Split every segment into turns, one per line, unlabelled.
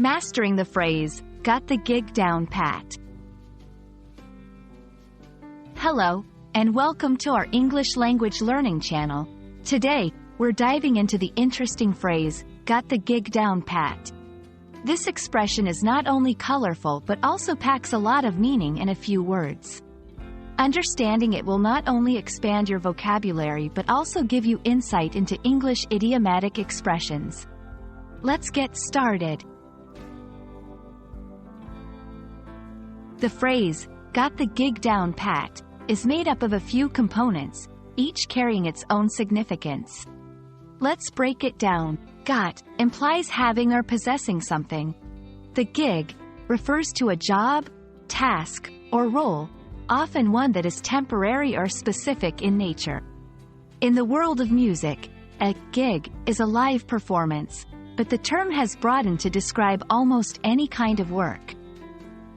Mastering the phrase, got the gig down pat. Hello, and welcome to our English language learning channel. Today, we're diving into the interesting phrase, got the gig down pat. This expression is not only colorful but also packs a lot of meaning in a few words. Understanding it will not only expand your vocabulary but also give you insight into English idiomatic expressions. Let's get started. The phrase, got the gig down pat, is made up of a few components, each carrying its own significance. Let's break it down. Got implies having or possessing something. The gig refers to a job, task, or role, often one that is temporary or specific in nature. In the world of music, a gig is a live performance, but the term has broadened to describe almost any kind of work.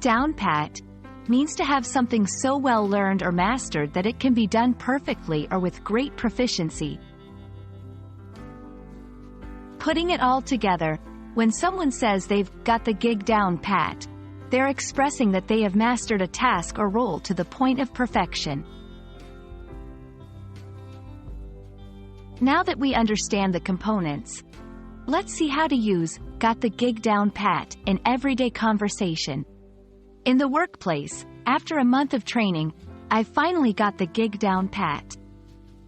Down pat means to have something so well learned or mastered that it can be done perfectly or with great proficiency. Putting it all together, when someone says they've got the gig down pat, they're expressing that they have mastered a task or role to the point of perfection. Now that we understand the components, let's see how to use got the gig down pat in everyday conversation. In the workplace, after a month of training, I've finally got the gig down pat.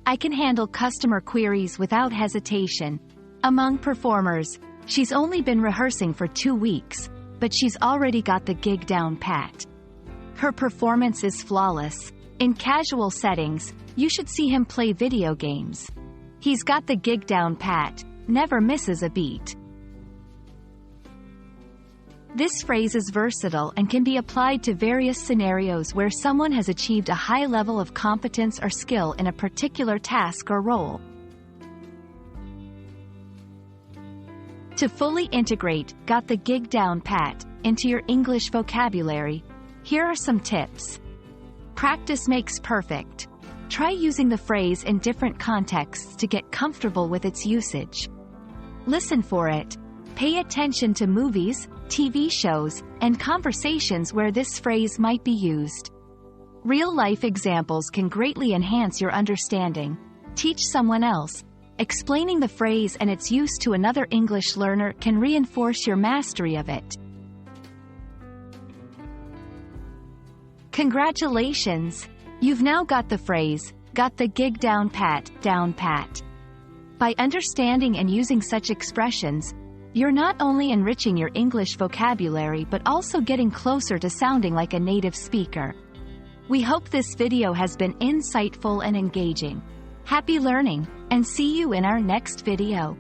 I can handle customer queries without hesitation. Among performers, she's only been rehearsing for 2 weeks, but she's already got the gig down pat. Her performance is flawless. In casual settings, you should see him play video games. He's got the gig down pat, never misses a beat. This phrase is versatile and can be applied to various scenarios where someone has achieved a high level of competence or skill in a particular task or role. To fully integrate got the gig down pat into your English vocabulary, here are some tips. Practice makes perfect. Try using the phrase in different contexts to get comfortable with its usage. Listen for it. Pay attention to movies, TV shows, and conversations where this phrase might be used. Real-life examples can greatly enhance your understanding. Teach someone else. Explaining the phrase and its use to another English learner can reinforce your mastery of it. Congratulations! You've now got the phrase, got the gig down pat, down pat. By understanding and using such expressions, you're not only enriching your English vocabulary but also getting closer to sounding like a native speaker. We hope this video has been insightful and engaging. Happy learning, and see you in our next video.